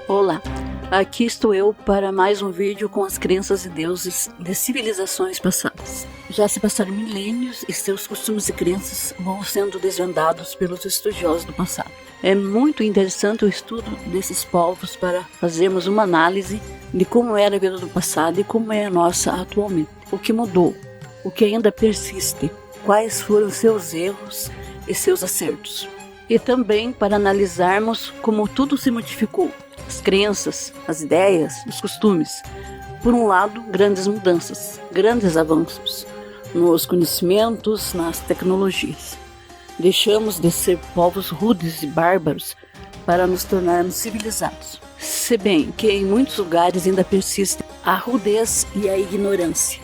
Olá, aqui estou eu para mais um vídeo com as crenças e deuses de civilizações passadas. Já se passaram milênios e seus costumes e crenças vão sendo desvendados pelos estudiosos do passado. É muito interessante o estudo desses povos para fazermos uma análise de como era a vida do passado e como é a nossa atualmente. O que mudou, o que ainda persiste, quais foram seus erros e seus acertos. E também para analisarmos como tudo se modificou. As crenças, as ideias, os costumes. Por um lado, grandes mudanças, grandes avanços nos conhecimentos, nas tecnologias. Deixamos de ser povos rudes e bárbaros para nos tornarmos civilizados. Se bem que em muitos lugares ainda persiste a rudez e a ignorância,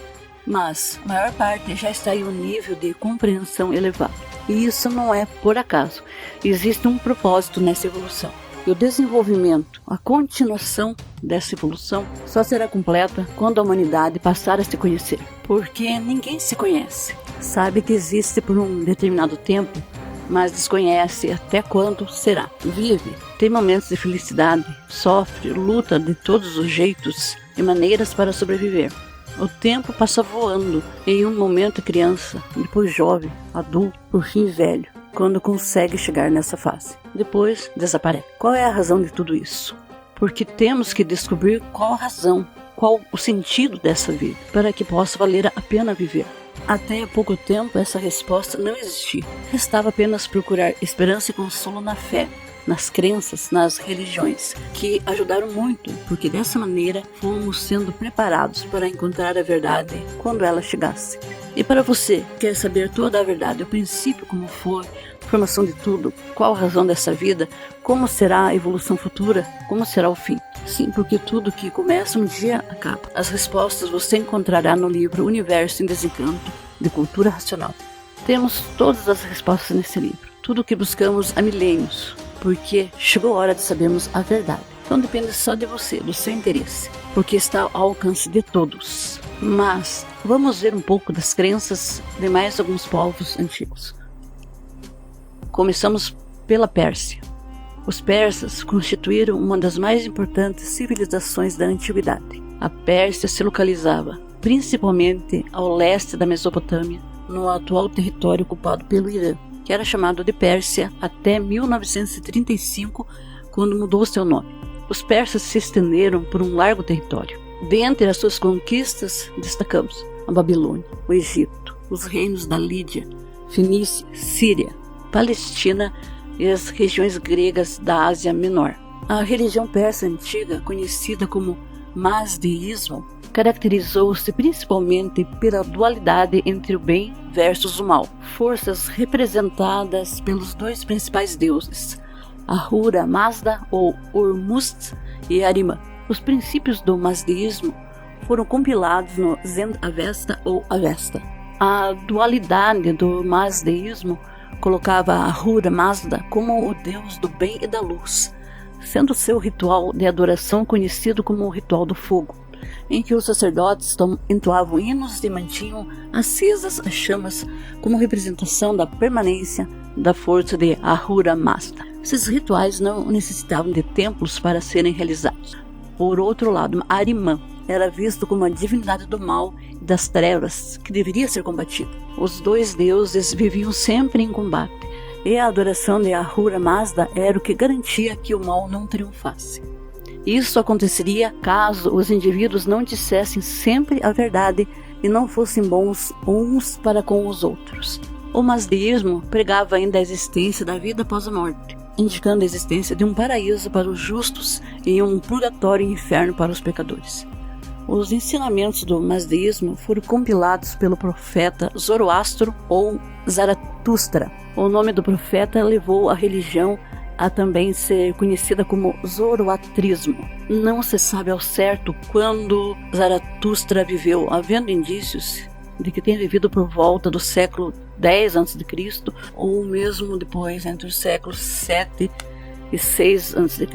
mas a maior parte já está em um nível de compreensão elevado. E isso não é por acaso. Existe um propósito nessa evolução. E o desenvolvimento, a continuação dessa evolução, só será completa quando a humanidade passar a se conhecer. Porque ninguém se conhece. Sabe que existe por um determinado tempo, mas desconhece até quando será. Vive, tem momentos de felicidade, sofre, luta de todos os jeitos e maneiras para sobreviver. O tempo passa voando, em um momento criança, depois jovem, adulto, por fim velho, quando consegue chegar nessa fase. Depois desaparece. Qual é a razão de tudo isso? Porque temos que descobrir qual a razão, qual o sentido dessa vida, para que possa valer a pena viver. Até há pouco tempo essa resposta não existia. Restava apenas procurar esperança e consolo na fé, nas crenças, nas religiões, que ajudaram muito, porque dessa maneira fomos sendo preparados para encontrar a verdade quando ela chegasse. E para você, quer saber toda a verdade, o princípio como foi, a formação de tudo, qual a razão dessa vida, como será a evolução futura, como será o fim? Sim, porque tudo que começa um dia acaba. As respostas você encontrará no livro Universo em Desencanto, de Cultura Racional. Temos todas as respostas nesse livro, tudo o que buscamos há milênios, porque chegou a hora de sabermos a verdade. Então depende só de você, do seu interesse, porque está ao alcance de todos. Mas vamos ver um pouco das crenças de mais alguns povos antigos. Começamos pela Pérsia. Os persas constituíram uma das mais importantes civilizações da antiguidade. A Pérsia se localizava principalmente ao leste da Mesopotâmia, no atual território ocupado pelo Irã, que era chamado de Pérsia até 1935, quando mudou seu nome. Os persas se estenderam por um largo território. Dentre as suas conquistas, destacamos a Babilônia, o Egito, os reinos da Lídia, Fenícia, Síria, Palestina e as regiões gregas da Ásia Menor. A religião persa antiga, conhecida como Mazdeísmo, caracterizou-se principalmente pela dualidade entre o bem versus o mal, forças representadas pelos dois principais deuses, Ahura Mazda ou Ormuzd e Ahriman. Os princípios do Mazdeísmo foram compilados no Zend Avesta ou Avesta. A dualidade do Mazdeísmo colocava Ahura Mazda como o deus do bem e da luz, sendo seu ritual de adoração conhecido como o ritual do fogo, em que os sacerdotes entoavam hinos e mantinham acesas as chamas como representação da permanência da força de Ahura Mazda. Esses rituais não necessitavam de templos para serem realizados. Por outro lado, Ahriman era visto como a divindade do mal e das trevas que deveria ser combatida. Os dois deuses viviam sempre em combate, e a adoração de Ahura Mazda era o que garantia que o mal não triunfasse. Isso aconteceria caso os indivíduos não dissessem sempre a verdade e não fossem bons uns para com os outros. O mazdeísmo pregava ainda a existência da vida após a morte, indicando a existência de um paraíso para os justos e um purgatório e inferno para os pecadores. Os ensinamentos do mazdeísmo foram compilados pelo profeta Zoroastro ou Zaratustra. O nome do profeta levou a religião a também ser conhecida como zoroastrismo. Não se sabe ao certo quando Zaratustra viveu, havendo indícios de que tenha vivido por volta do século X a.C. ou mesmo depois, entre os séculos 7 e 6 a.C.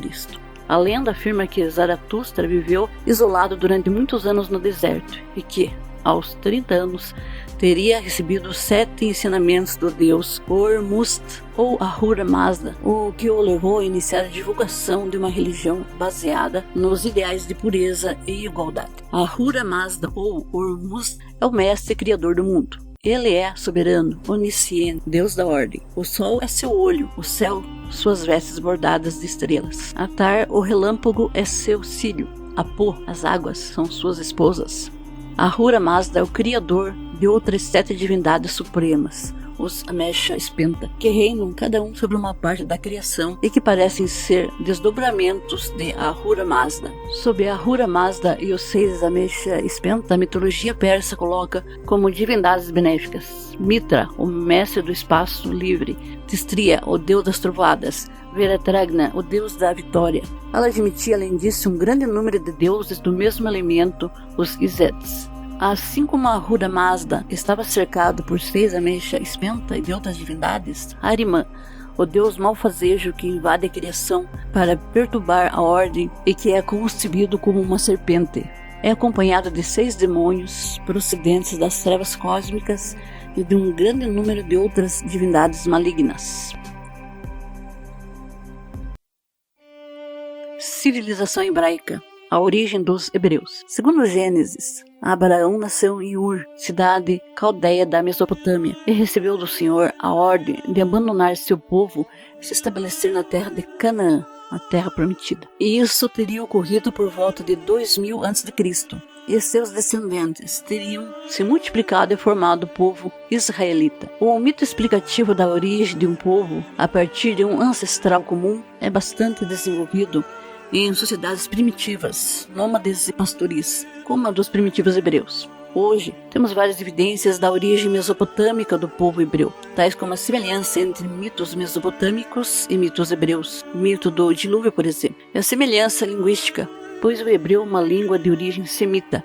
A lenda afirma que Zaratustra viveu isolado durante muitos anos no deserto e que, aos 30 anos, teria recebido 7 ensinamentos do deus Ormuzd ou Ahura Mazda, o que o levou a iniciar a divulgação de uma religião baseada nos ideais de pureza e igualdade. Ahura Mazda ou Ormuzd é o mestre criador do mundo. Ele é soberano, onisciente, Deus da ordem. O sol é seu olho, o céu, suas vestes bordadas de estrelas. Atar, o relâmpago, é seu cílio. Apô, as águas, são suas esposas. Ahura Mazda é o criador de outras 7 divindades supremas, os Amesha Spenta, que reinam cada um sobre uma parte da criação e que parecem ser desdobramentos de Ahura Mazda. Sob Ahura Mazda e os 6 Amesha Spenta, a mitologia persa coloca como divindades benéficas Mitra, o mestre do espaço livre, Tistria, o deus das trovadas, Veratragna, o deus da vitória. Ela admitia, além disso, um grande número de deuses do mesmo elemento, os Izets. Assim como Ahura Mazda estava cercado por 6 Amesha Spenta e de outras divindades, Ahriman, o deus malfazejo que invade a criação para perturbar a ordem e que é concebido como uma serpente, é acompanhado de 6 demônios procedentes das trevas cósmicas e de um grande número de outras divindades malignas. Civilização hebraica. A origem dos hebreus. Segundo Gênesis, Abraão nasceu em Ur, cidade caldeia da Mesopotâmia, e recebeu do Senhor a ordem de abandonar seu povo e se estabelecer na terra de Canaã, a terra prometida. E isso teria ocorrido por volta de 2000 a.C. E seus descendentes teriam se multiplicado e formado o povo israelita. O mito explicativo da origem de um povo a partir de um ancestral comum é bastante desenvolvido em sociedades primitivas, nômades e pastoris, como a dos primitivos hebreus. Hoje, temos várias evidências da origem mesopotâmica do povo hebreu, tais como a semelhança entre mitos mesopotâmicos e mitos hebreus, o mito do dilúvio, por exemplo, e a semelhança linguística, pois o hebreu é uma língua de origem semita,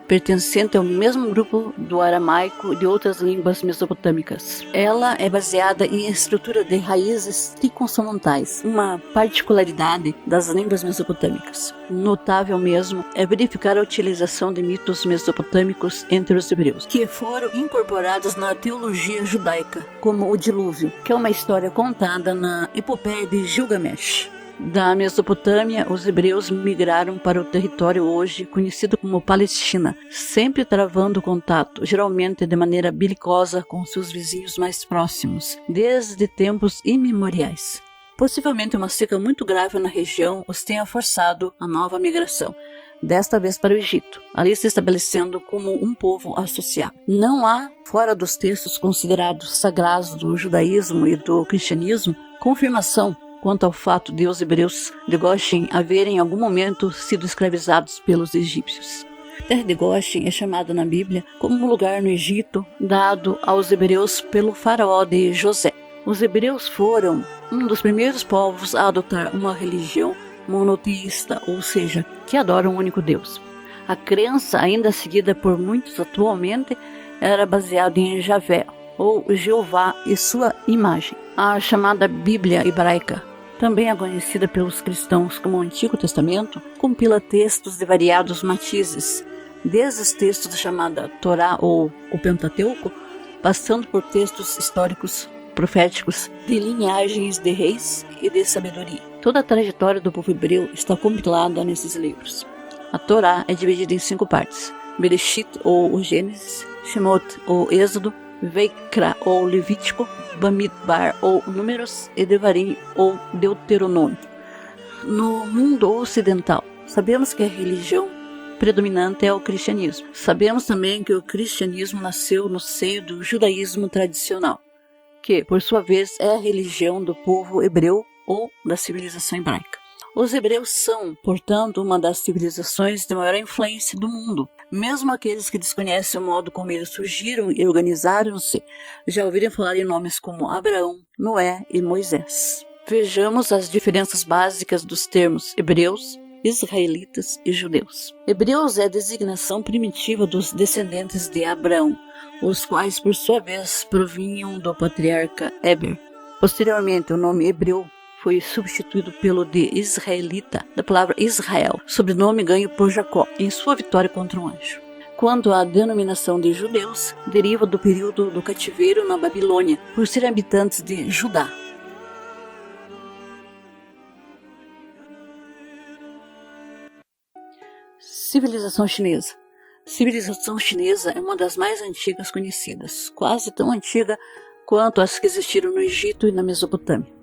pertencente ao mesmo grupo do aramaico e de outras línguas mesopotâmicas. Ela é baseada em estrutura de raízes triconsonantais, uma particularidade das línguas mesopotâmicas. Notável mesmo é verificar a utilização de mitos mesopotâmicos entre os hebreus, que foram incorporados na teologia judaica, como o dilúvio, que é uma história contada na epopeia de Gilgamesh. Da Mesopotâmia, os hebreus migraram para o território hoje conhecido como Palestina, sempre travando contato, geralmente de maneira belicosa, com seus vizinhos mais próximos, desde tempos imemoriais. Possivelmente uma seca muito grave na região os tenha forçado a nova migração, desta vez para o Egito, ali se estabelecendo como um povo associado. Não há, fora dos textos considerados sagrados do judaísmo e do cristianismo, confirmação quanto ao fato de os hebreus de Goshen haverem em algum momento sido escravizados pelos egípcios. A terra de Goshen é chamada na Bíblia como um lugar no Egito dado aos hebreus pelo faraó de José. Os hebreus foram um dos primeiros povos a adotar uma religião monoteísta, ou seja, que adora um único Deus. A crença, ainda seguida por muitos atualmente, era baseada em Javé, ou Jeová e sua imagem. A chamada Bíblia hebraica, também é conhecida pelos cristãos como o Antigo Testamento, compila textos de variados matizes, desde os textos da chamada Torá ou o Pentateuco, passando por textos históricos proféticos de linhagens de reis e de sabedoria. Toda a trajetória do povo hebreu está compilada nesses livros. A Torá é dividida em 5 partes: Bereshit ou o Gênesis, Shemot ou Êxodo, Veikra ou Levítico, Bamidbar ou Números e Devarim ou Deuteronômio. No mundo ocidental, sabemos que a religião predominante é o cristianismo. Sabemos também que o cristianismo nasceu no seio do judaísmo tradicional, que, por sua vez, é a religião do povo hebreu ou da civilização hebraica. Os hebreus são, portanto, uma das civilizações de maior influência do mundo. Mesmo aqueles que desconhecem o modo como eles surgiram e organizaram-se, já ouviram falar em nomes como Abraão, Noé e Moisés. Vejamos as diferenças básicas dos termos hebreus, israelitas e judeus. Hebreus é a designação primitiva dos descendentes de Abraão, os quais, por sua vez, provinham do patriarca Éber. Posteriormente, o nome hebreu foi substituído pelo de israelita, da palavra Israel, sobrenome ganho por Jacó, em sua vitória contra um anjo. enquanto a denominação de judeus deriva do período do cativeiro na Babilônia, por serem habitantes de Judá. Civilização chinesa. Civilização chinesa é uma das mais antigas conhecidas, quase tão antiga quanto as que existiram no Egito e na Mesopotâmia.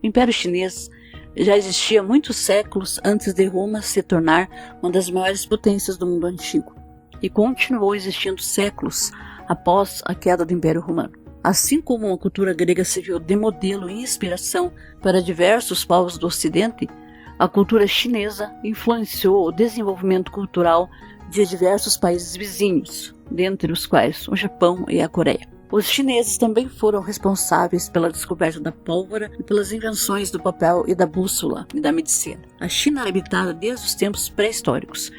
O Império Chinês já existia muitos séculos antes de Roma se tornar uma das maiores potências do mundo antigo, e continuou existindo séculos após a queda do Império Romano. Assim como a cultura grega serviu de modelo e inspiração para diversos povos do Ocidente, a cultura chinesa influenciou o desenvolvimento cultural de diversos países vizinhos, dentre os quais o Japão e a Coreia. Os chineses também foram responsáveis pela descoberta da pólvora e pelas invenções do papel e da bússola e da medicina. A China era habitada desde os tempos pré-históricos.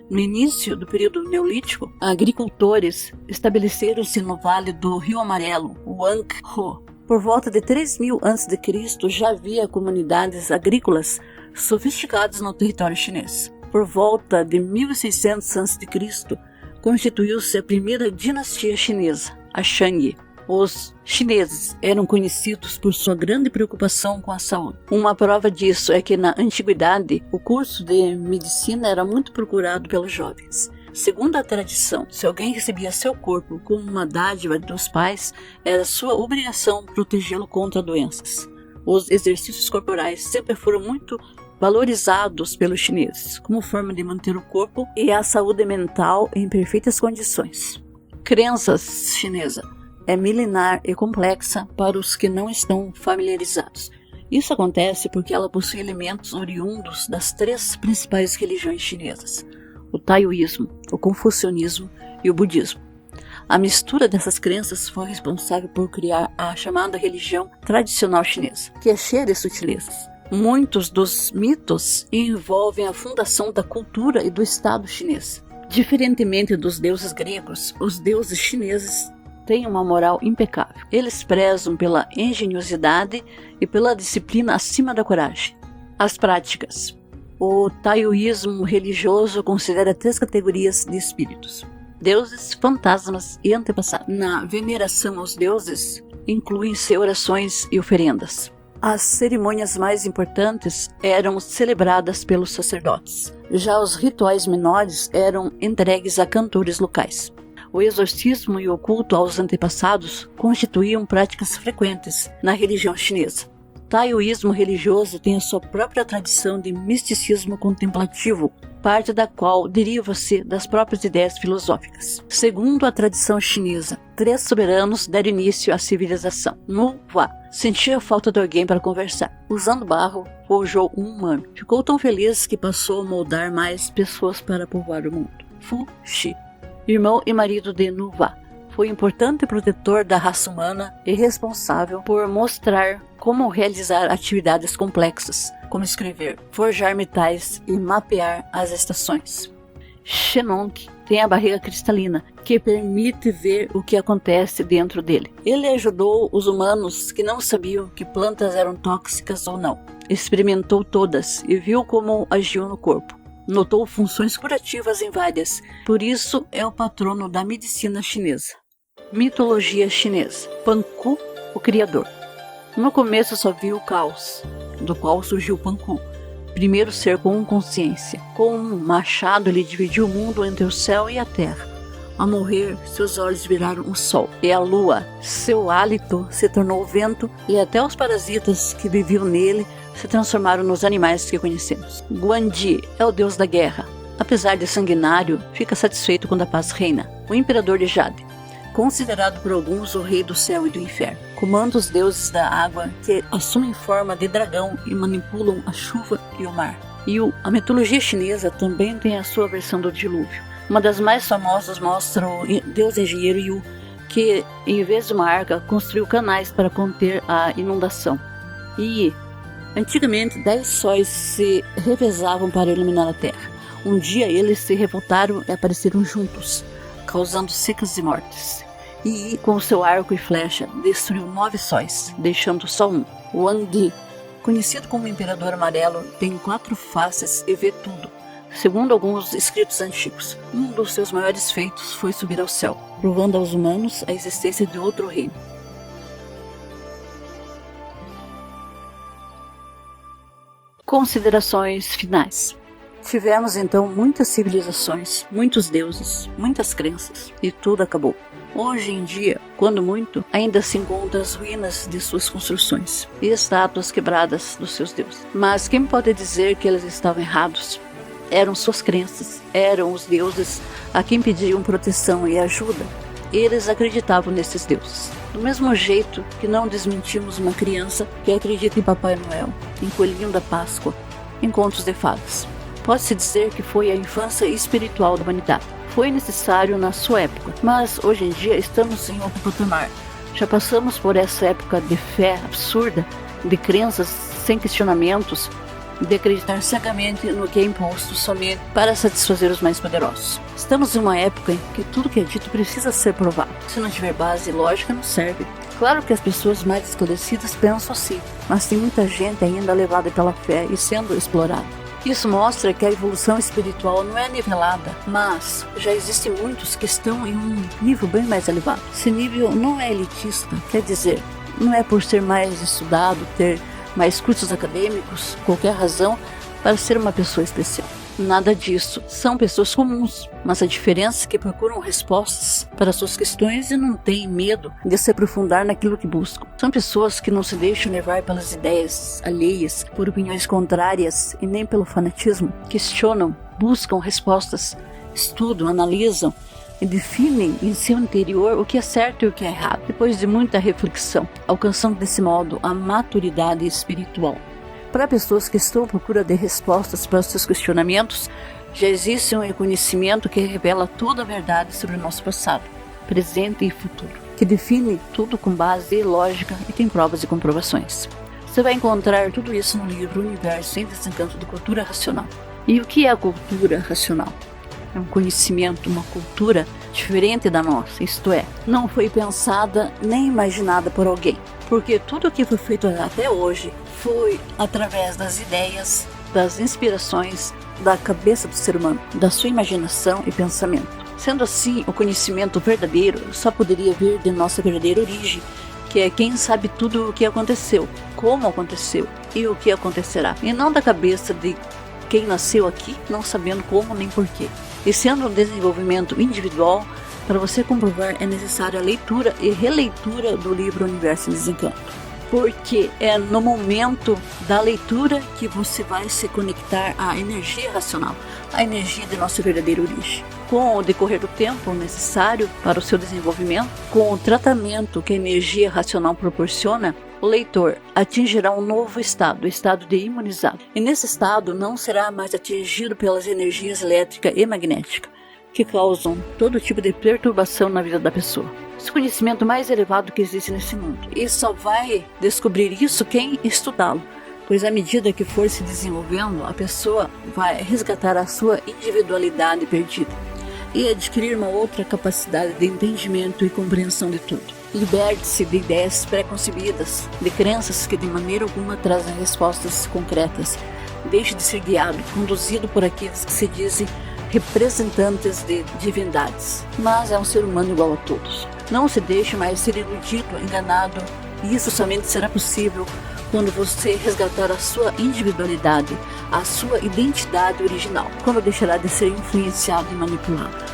No início do período neolítico, agricultores estabeleceram-se no vale do Rio Amarelo, o Huanghe. Por volta de 3000 a.C. já havia comunidades agrícolas sofisticadas no território chinês. Por volta de 1600 a.C., constituiu-se a primeira dinastia chinesa, a Shang. Os chineses eram conhecidos por sua grande preocupação com a saúde. Uma prova disso é que na antiguidade o curso de medicina era muito procurado pelos jovens. Segundo a tradição, se alguém recebia seu corpo como uma dádiva dos pais, era sua obrigação protegê-lo contra doenças. Os exercícios corporais sempre foram muito valorizados pelos chineses, como forma de manter o corpo e a saúde mental em perfeitas condições. Crenças chinesa é milenar e complexa para os que não estão familiarizados. Isso acontece porque ela possui elementos oriundos das três principais religiões chinesas: o taoísmo, o confucionismo e o budismo. A mistura dessas crenças foi responsável por criar a chamada religião tradicional chinesa, que é cheia de sutilezas. Muitos dos mitos envolvem a fundação da cultura e do Estado chinês. Diferentemente dos deuses gregos, os deuses chineses têm uma moral impecável. Eles prezam pela engenhosidade e pela disciplina acima da coragem. As práticas. O taoísmo religioso considera 3 categorias de espíritos: deuses, fantasmas e antepassados. Na veneração aos deuses, incluem-se orações e oferendas. As cerimônias mais importantes eram celebradas pelos sacerdotes. Já os rituais menores eram entregues a cantores locais. O exorcismo e o culto aos antepassados constituíam práticas frequentes na religião chinesa. O taoísmo religioso tem a sua própria tradição de misticismo contemplativo, parte da qual deriva-se das próprias ideias filosóficas. Segundo a tradição chinesa, 3 soberanos deram início à civilização. Nuwa sentia falta de alguém para conversar. Usando barro, forjou um humano. Ficou tão feliz que passou a moldar mais pessoas para povoar o mundo. Fu Xi, irmão e marido de Nuwa, foi importante protetor da raça humana e responsável por mostrar como realizar atividades complexas, como escrever, forjar metais e mapear as estações. Shenong tem a barreira cristalina, que permite ver o que acontece dentro dele. Ele ajudou os humanos que não sabiam que plantas eram tóxicas ou não. Experimentou todas e viu como agiu no corpo. Notou funções curativas em várias, por isso é o patrono da medicina chinesa. Mitologia chinesa. Panku, o criador. No começo só viu o caos, do qual surgiu Panku, primeiro ser com consciência. Com um machado ele dividiu o mundo entre o céu e a terra. Ao morrer, seus olhos viraram o sol e a lua. Seu hálito se tornou o vento e até os parasitas que viviam nele se transformaram nos animais que conhecemos. Guandi é o deus da guerra. Apesar de sanguinário, fica satisfeito quando a paz reina. O imperador de Jade, considerado por alguns o rei do céu e do inferno. Comanda os deuses da água, que assumem forma de dragão e manipulam a chuva e o mar. A mitologia chinesa também tem a sua versão do dilúvio. Uma das mais famosas mostra o deus engenheiro Yu, que, em vez de uma arca, construiu canais para conter a inundação. Antigamente, 10 sóis se revezavam para iluminar a terra. Um dia eles se revoltaram e apareceram juntos, causando secas e mortes. Com seu arco e flecha, destruiu 9 sóis, deixando só um. Wang Di, conhecido como Imperador Amarelo, tem 4 faces e vê tudo. Segundo alguns escritos antigos, um dos seus maiores feitos foi subir ao céu, provando aos humanos a existência de outro reino. Considerações finais. Tivemos então muitas civilizações, muitos deuses, muitas crenças, e tudo acabou. Hoje em dia, quando muito, ainda se encontram as ruínas de suas construções e estátuas quebradas dos seus deuses. Mas quem pode dizer que eles estavam errados? Eram suas crenças, eram os deuses a quem pediam proteção e ajuda. Eles acreditavam nesses deuses. Do mesmo jeito que não desmentimos uma criança que acredita em Papai Noel, em Coelhinho da Páscoa, em contos de fadas. Pode-se dizer que foi a infância espiritual da humanidade. Foi necessário na sua época, mas hoje em dia estamos em outro patamar. Já passamos por essa época de fé absurda, de crenças sem questionamentos, de acreditar cegamente no que é imposto somente para satisfazer os mais poderosos. Estamos em uma época em que tudo que é dito precisa ser provado. Se não tiver base lógica, não serve. Claro que as pessoas mais esclarecidas pensam assim, mas tem muita gente ainda levada pela fé e sendo explorada. Isso mostra que a evolução espiritual não é nivelada, mas já existem muitos que estão em um nível bem mais elevado. Esse nível não é elitista, quer dizer, não é por ser mais estudado, ter mais cursos acadêmicos, qualquer razão para ser uma pessoa especial. Nada disso. São pessoas comuns, mas a diferença é que procuram respostas para suas questões e não têm medo de se aprofundar naquilo que buscam. São pessoas que não se deixam levar pelas ideias alheias, por opiniões contrárias e nem pelo fanatismo. Questionam, buscam respostas, estudam, analisam e definem em seu interior o que é certo e o que é errado, depois de muita reflexão, alcançando desse modo a maturidade espiritual. Para pessoas que estão à procura de respostas para os seus questionamentos, já existe um reconhecimento que revela toda a verdade sobre o nosso passado, presente e futuro, que define tudo com base lógica e tem provas e comprovações. Você vai encontrar tudo isso no livro Universo em Desencanto de Cultura Racional. E o que é a cultura racional? É um conhecimento, uma cultura diferente da nossa, isto é, não foi pensada nem imaginada por alguém, porque tudo o que foi feito até hoje foi através das ideias, das inspirações, da cabeça do ser humano, da sua imaginação e pensamento. Sendo assim, o conhecimento verdadeiro só poderia vir de nossa verdadeira origem, que é quem sabe tudo o que aconteceu, como aconteceu e o que acontecerá, e não da cabeça de quem nasceu aqui, não sabendo como nem porquê. E sendo um desenvolvimento individual, para você comprovar é necessária a leitura e releitura do livro Universo em Desencanto. Porque é no momento da leitura que você vai se conectar à energia racional, à energia de nossa verdadeira origem. Com o decorrer do tempo necessário para o seu desenvolvimento, com o tratamento que a energia racional proporciona, o leitor atingirá um novo estado, o estado de imunizado. E nesse estado não será mais atingido pelas energias elétrica e magnética, que causam todo tipo de perturbação na vida da pessoa. Esse conhecimento mais elevado que existe nesse mundo. E só vai descobrir isso quem estudá-lo, pois à medida que for se desenvolvendo, a pessoa vai resgatar a sua individualidade perdida e adquirir uma outra capacidade de entendimento e compreensão de tudo. Liberte-se de ideias pré-concebidas, de crenças que de maneira alguma trazem respostas concretas. Deixe de ser guiado, conduzido por aqueles que se dizem representantes de divindades, mas é um ser humano igual a todos. Não se deixe mais ser iludido, enganado, e isso somente será possível quando você resgatar a sua individualidade, a sua identidade original, quando deixará de ser influenciado e manipulado.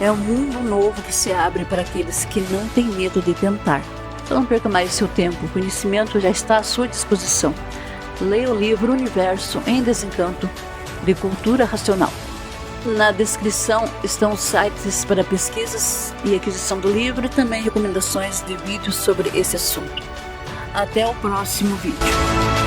É um mundo novo que se abre para aqueles que não têm medo de tentar. Então não perca mais seu tempo, o conhecimento já está à sua disposição. Leia o livro Universo em Desencanto de Cultura Racional. Na descrição estão os sites para pesquisas e aquisição do livro e também recomendações de vídeos sobre esse assunto. Até o próximo vídeo.